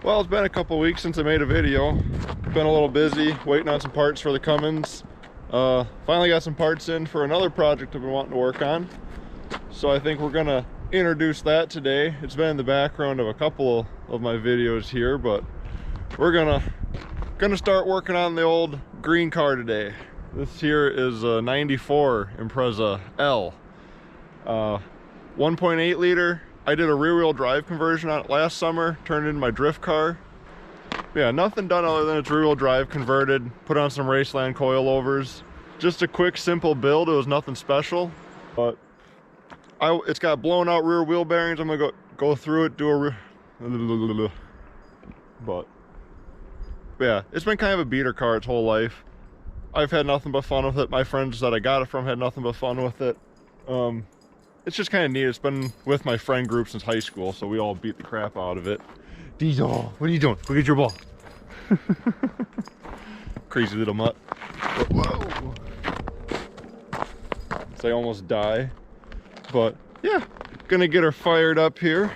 Well, it's been a couple weeks since I made a video. Been a little busy waiting on some parts for the Cummins. Finally got some parts in for another project I've been wanting to work on. So I think we're gonna introduce that today. It's been in the background of a couple of my videos here, but we're gonna start working on the old green car today. This here is a 94 Impreza L. 1.8 liter. I did a rear-wheel drive conversion on it last summer, turned it into my drift car. Yeah, nothing done other than it's rear-wheel drive converted, put on some Raceland coilovers. Just a quick, simple build. It was nothing special, but it's got blown out rear wheel bearings. I'm gonna go through it, do a but yeah, it's been kind of a beater car its whole life. I've had nothing but fun with it. My friends that I got it from had nothing but fun with it. It's just kind of neat. It's been with my friend group since high school, so we all beat the crap out of it. Diesel, what are you doing? Go get your ball. Crazy little mutt. Whoa. So I almost die. But yeah, gonna get her fired up here.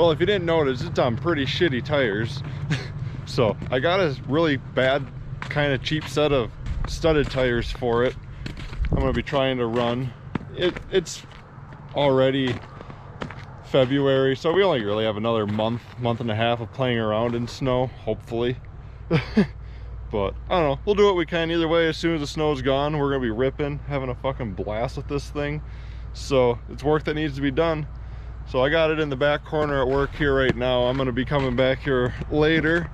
Well, if you didn't notice, it's on pretty shitty tires. So I got a really bad, kind of cheap set of studded tires for it. I'm gonna be trying to run. It's already February, so we only really have another month and a half of playing around in snow, hopefully. But I don't know, we'll do what we can either way. As soon as the snow's gone, we're gonna be ripping, having a fucking blast with this thing. So it's work that needs to be done. So I got it in the back corner at work here right now. I'm gonna be coming back here later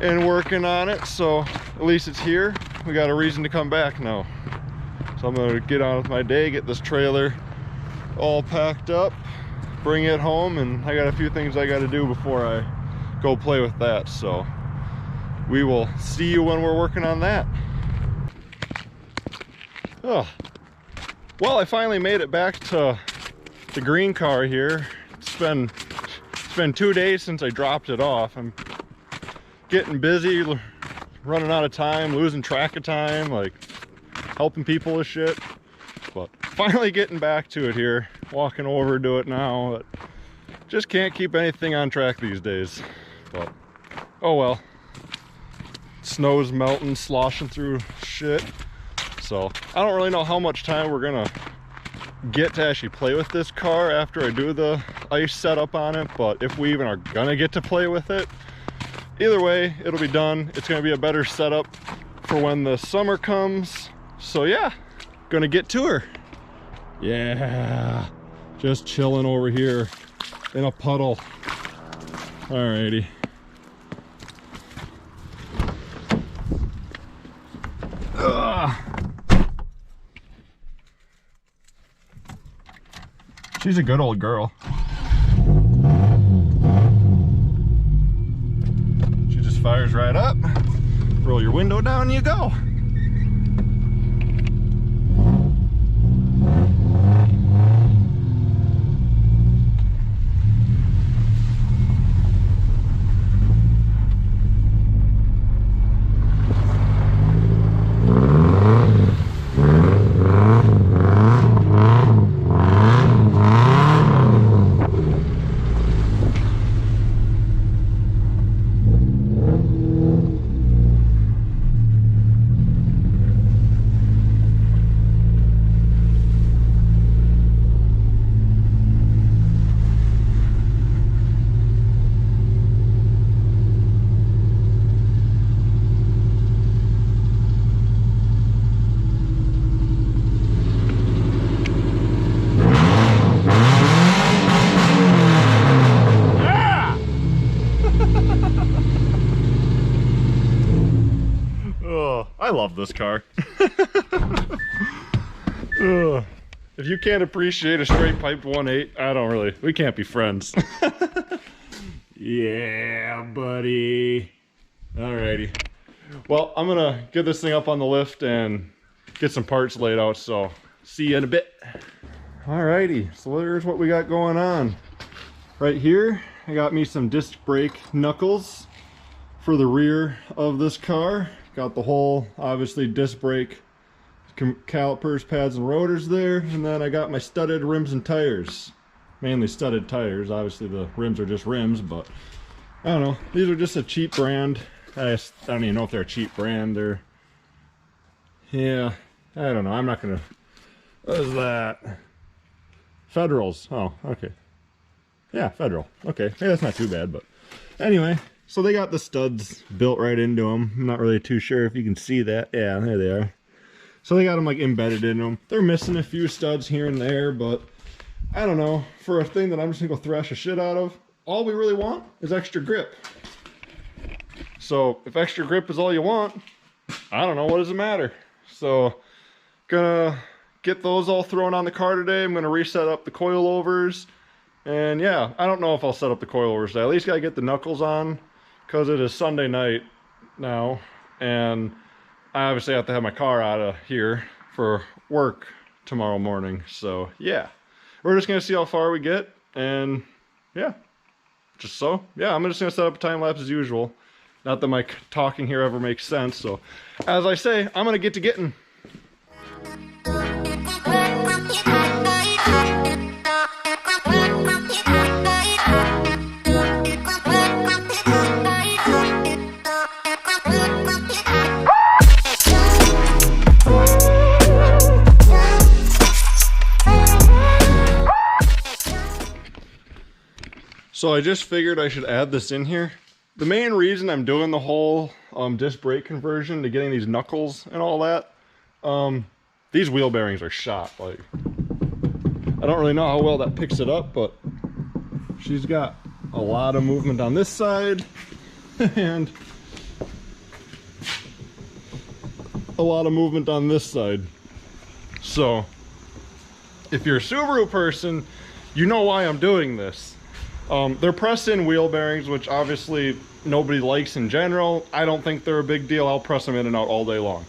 and working on it, so at least it's here. We got a reason to come back now. So I'm gonna get on with my day, get this trailer all packed up, bring it home, and I got a few things I gotta do before I go play with that. So we will see you when we're working on that. Oh, well, I finally made it back to the green car here. It's been 2 days since I dropped it off. I'm getting busy, running out of time, losing track of time, like helping people with shit. But finally getting back to it here, walking over to it now. But just can't keep anything on track these days. But oh well. Snow's melting, sloshing through shit. So I don't really know how much time we're gonna get to actually play with this car after I do the ice setup on it, but if we even are gonna get to play with it, either way, it'll be done. It's gonna be a better setup for when the summer comes. So yeah, gonna get to her. Yeah, just chilling over here in a puddle. Alrighty. Ugh. She's a good old girl. She just fires right up. Roll your window down and you go. I love this car. If you can't appreciate a straight piped 1.8, I don't really. We can't be friends. Yeah, buddy. Alrighty. Well, I'm gonna get this thing up on the lift and get some parts laid out, so see you in a bit. Alrighty, so there's what we got going on. Right here, I got me some disc brake knuckles for the rear of this car. Got the whole, obviously, disc brake calipers, pads, and rotors there. And then I got my studded rims and tires. Mainly studded tires. Obviously, the rims are just rims, but I don't know. These are just a cheap brand. I don't even know if they're a cheap brand. They're, yeah, I don't know. I'm not going to... What is that? Federals. Oh, okay. Yeah, Federal. Okay. Yeah, that's not too bad, but anyway... So they got the studs built right into them. I'm not really too sure if you can see that. Yeah, there they are. So they got them like embedded in them. They're missing a few studs here and there, but I don't know. For a thing that I'm just gonna go thrash the shit out of, all we really want is extra grip. So if extra grip is all you want, I don't know, what does it matter? So gonna get those all thrown on the car today. I'm gonna reset up the coilovers. And yeah, I don't know if I'll set up the coilovers today. At least gotta get the knuckles on, because it is Sunday night now, and I obviously have to have my car out of here for work tomorrow morning. So yeah, we're just gonna see how far we get, and yeah, just so yeah, I'm just gonna set up a time lapse as usual. Not that my talking here ever makes sense. So as I say, I'm gonna get to getting. So I just figured I should add this in here. The main reason I'm doing the whole disc brake conversion to getting these knuckles and all that, these wheel bearings are shot. Like, I don't really know how well that picks it up, but she's got a lot of movement on this side and a lot of movement on this side. So if you're a Subaru person, you know why I'm doing this. They're press-in wheel bearings, which obviously nobody likes in general. I don't think they're a big deal. I'll press them in and out all day long.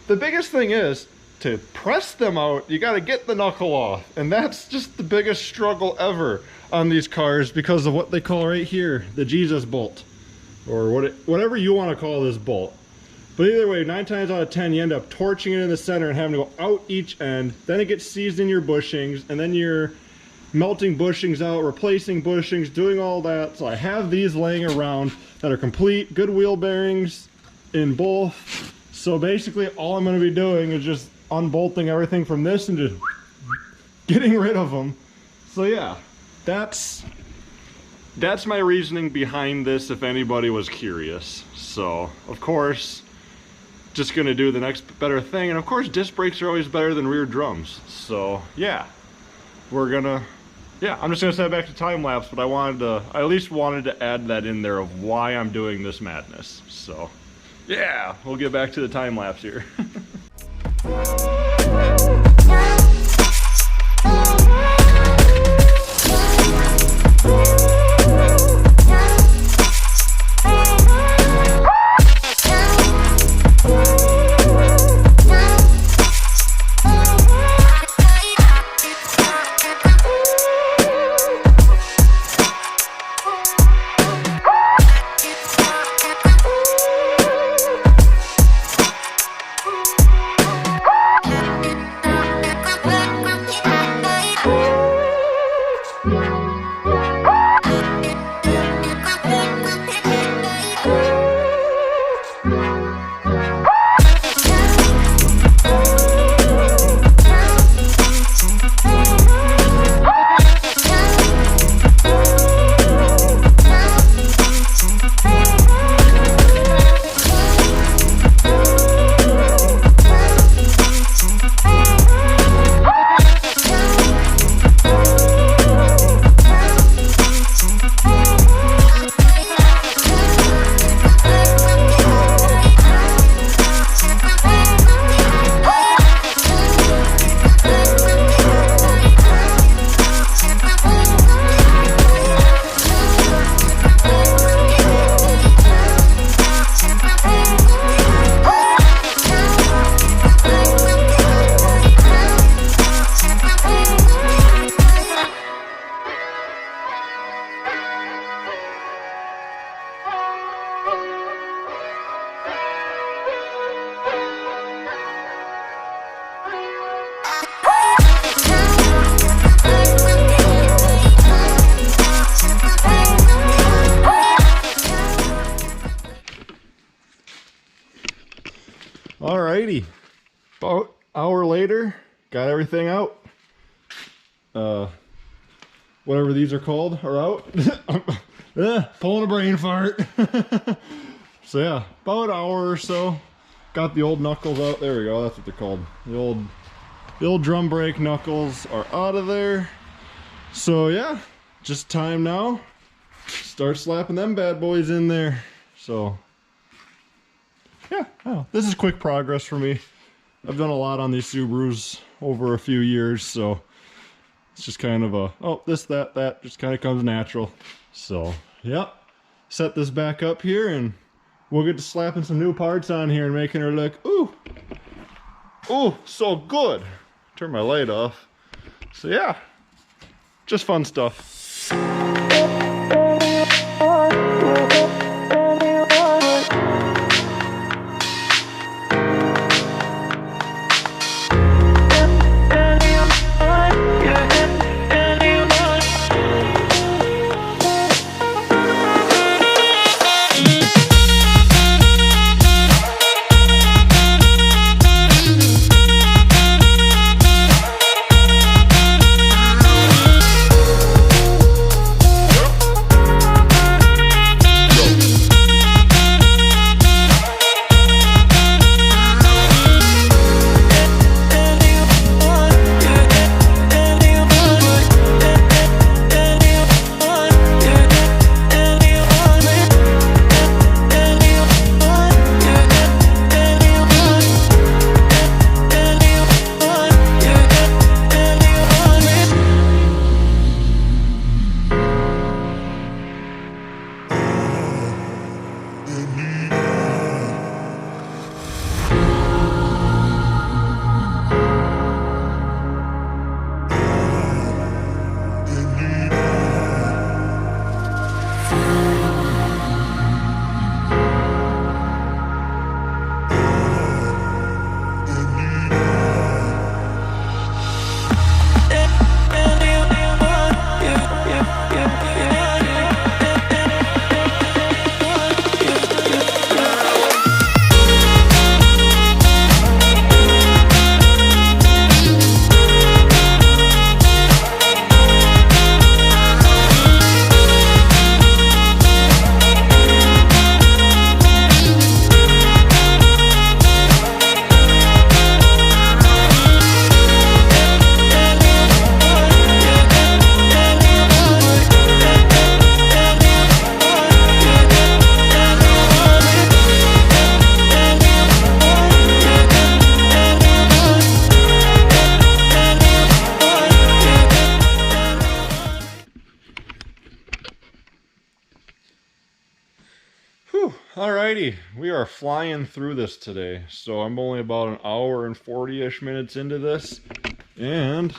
The biggest thing is, to press them out, you got to get the knuckle off. And that's just the biggest struggle ever on these cars because of what they call right here, the Jesus bolt. Or whatever you want to call this bolt. But either way, 9 times out of 10, you end up torching it in the center and having to go out each end. Then it gets seized in your bushings, and then you're melting bushings out, replacing bushings, doing all that. So I have these laying around that are complete, good wheel bearings in both. So basically all I'm going to be doing is just unbolting everything from this and just getting rid of them. So yeah, that's my reasoning behind this if anybody was curious. So of course, just going to do the next better thing. And of course, disc brakes are always better than rear drums. So yeah, I'm just gonna set it back to time lapse, but I at least wanted to add that in there of why I'm doing this madness. So yeah, we'll get back to the time lapse here. Alrighty, about an hour later, got everything out. Whatever these are called are out. Pulling a brain fart. So yeah, about an hour or so. Got the old knuckles out. There we go, that's what they're called. The old drum brake knuckles are out of there. So yeah, just time now. Start slapping them bad boys in there. So yeah, oh, this is quick progress for me. I've done a lot on these Subarus over a few years, so it's just kind of a, oh, this, that just kind of comes natural. So, yep. Set this back up here and we'll get to slapping some new parts on here and making her look, ooh, so good. Turn my light off. So yeah, just fun stuff. Alrighty, we are flying through this today. So I'm only about an hour and 40-ish minutes into this. And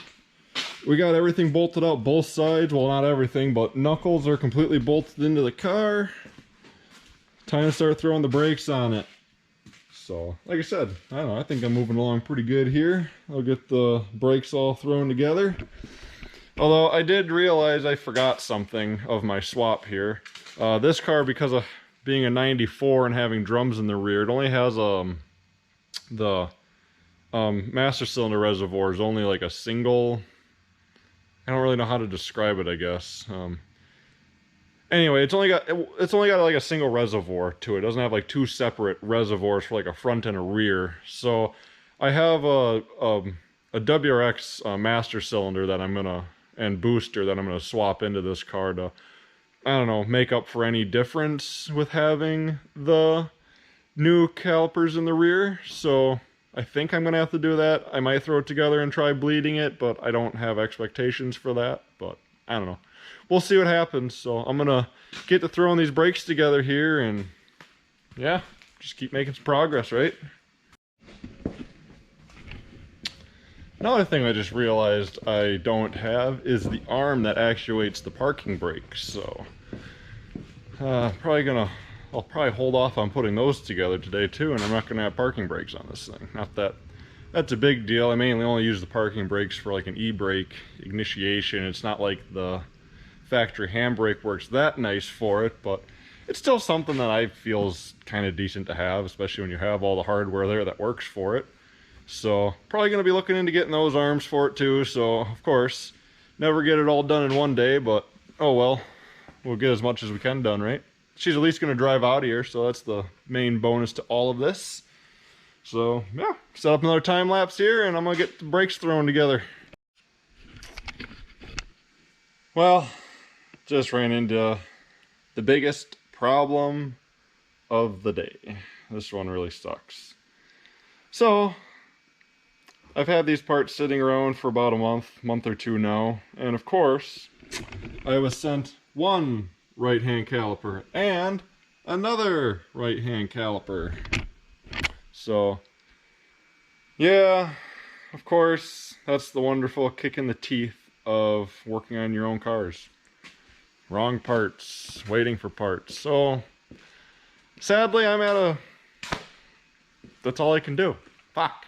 we got everything bolted out both sides. Well, not everything, but knuckles are completely bolted into the car. Time to start throwing the brakes on it. So, like I said, I don't know, I think I'm moving along pretty good here. I'll get the brakes all thrown together. Although I did realize I forgot something of my swap here. This car, because of being a 94 and having drums in the rear, it only has the master cylinder reservoir is only like a single. I don't really know how to describe it, I guess. Anyway, it's only got like a single reservoir to it. It doesn't have like two separate reservoirs for like a front and a rear. So I have a WRX master cylinder that I'm gonna, and booster that I'm gonna swap into this car to, I don't know, make up for any difference with having the new calipers in the rear. So I think I'm gonna have to do that. I might throw it together and try bleeding it, but I don't have expectations for that. But I don't know. We'll see what happens. So I'm gonna get to throwing these brakes together here, and yeah, just keep making some progress, right? Another thing I just realized I don't have is the arm that actuates the parking brakes. So I'll probably hold off on putting those together today too, and I'm not gonna have parking brakes on this thing. Not that that's a big deal. I mainly only use the parking brakes for like an e-brake initiation. It's not like the factory handbrake works that nice for it, but it's still something that I feel is kind of decent to have, especially when you have all the hardware there that works for it. So probably going to be looking into getting those arms for it too. So of course, never get it all done in one day, but oh well, we'll get as much as we can done, right? She's at least going to drive out of here, so that's the main bonus to all of this. So yeah, set up another time lapse here, and I'm going to get the brakes thrown together. Well, just ran into the biggest problem of the day. This one really sucks. So I've had these parts sitting around for about a month or two now, and of course I was sent one right-hand caliper and another right-hand caliper. So yeah, of course, that's the wonderful kick in the teeth of working on your own cars. Wrong parts, waiting for parts. So sadly, I'm at a, that's all I can do. Fuck.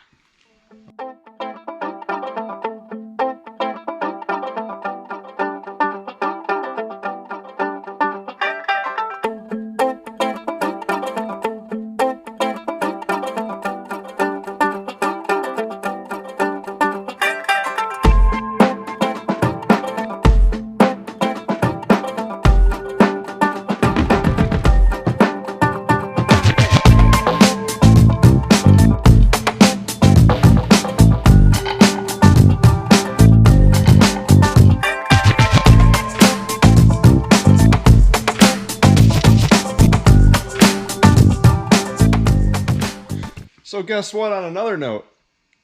So guess what, on another note,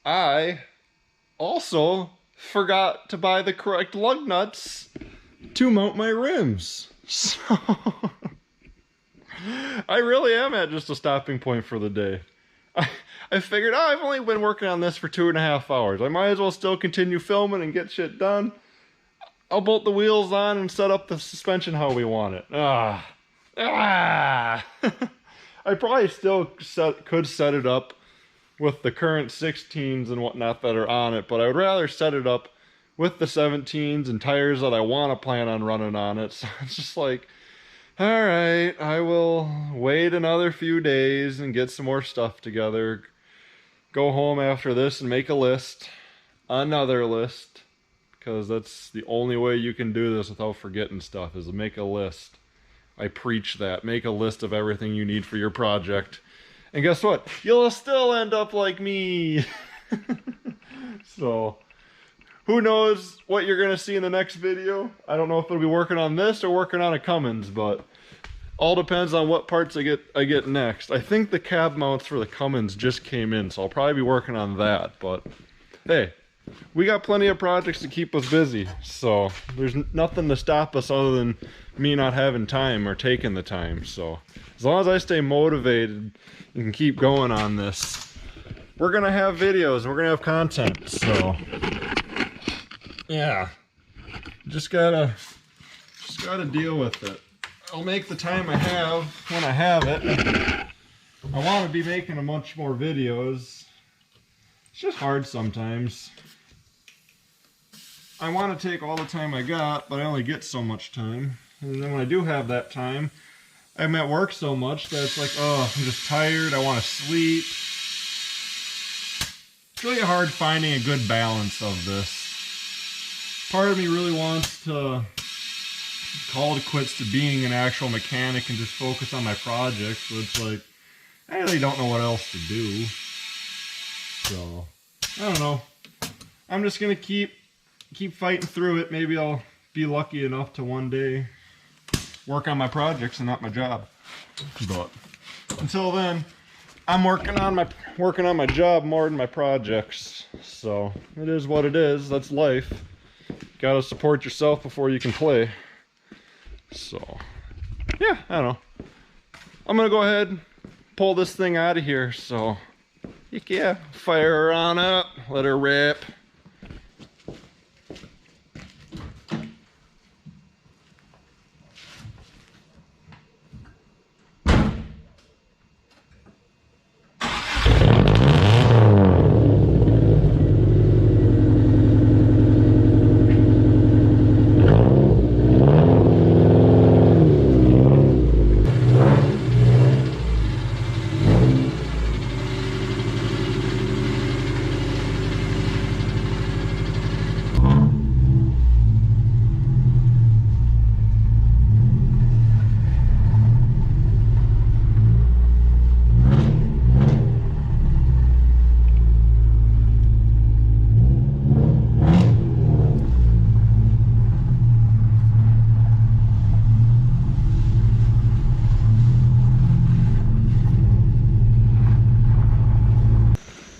I also forgot to buy the correct lug nuts to mount my rims. So I really am at just a stopping point for the day. I figured, oh, I've only been working on this for 2.5 hours. I might as well still continue filming and get shit done. I'll bolt the wheels on and set up the suspension how we want it. I probably still could set it up with the current 16s and whatnot that are on it, but I would rather set it up with the 17s and tires that I want to plan on running on it. So it's just like, all right, I will wait another few days and get some more stuff together. Go home after this and make a list, another list, because that's the only way you can do this without forgetting stuff, is to make a list. I preach that. Make a list of everything you need for your project. And guess what? You'll still end up like me. So, who knows what you're going to see in the next video. I don't know if it'll be working on this or working on a Cummins, but all depends on what parts I get next. I think the cab mounts for the Cummins just came in, so I'll probably be working on that. But hey, we got plenty of projects to keep us busy, so there's nothing to stop us other than me not having time or taking the time. So as long as I stay motivated and can keep going on this, we're gonna have videos and we're gonna have content. So yeah, just gotta deal with it. I'll make the time I have when I have it. I want to be making a bunch more videos. It's just hard sometimes. I want to take all the time I got, but I only get so much time. And then when I do have that time, I'm at work so much that it's like, oh, I'm just tired, I want to sleep. It's really hard finding a good balance of this. Part of me really wants to call it quits to being an actual mechanic and just focus on my projects, but it's like, I really don't know what else to do. So, I don't know. I'm just gonna keep fighting through it. Maybe I'll be lucky enough to one day work on my projects and not my job. But until then, I'm working on my job more than my projects. So it is what it is. That's life. Gotta support yourself before you can play. So yeah, I don't know. I'm gonna go ahead and pull this thing out of here. So yeah, fire her on up, let her rip.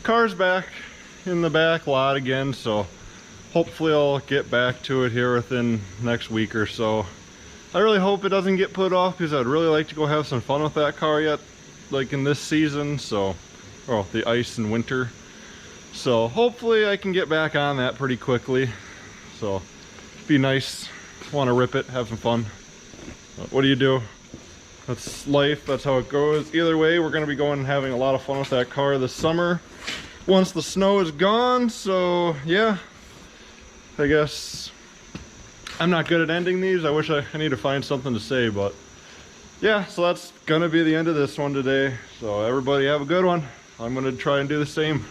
Car's back in the back lot again, so hopefully I'll get back to it here within next week or so. I really hope it doesn't get put off because I'd really like to go have some fun with that car yet, like in this season, so, well, the ice and winter. So hopefully I can get back on that pretty quickly. So be nice, want to rip it, have some fun. But what do you do? That's life, that's how it goes. Either way, we're going to be going and having a lot of fun with that car this summer once the snow is gone. So yeah, I guess I'm not good at ending these. I wish I need to find something to say, but yeah, so that's gonna be the end of this one today. So everybody have a good one. I'm gonna try and do the same.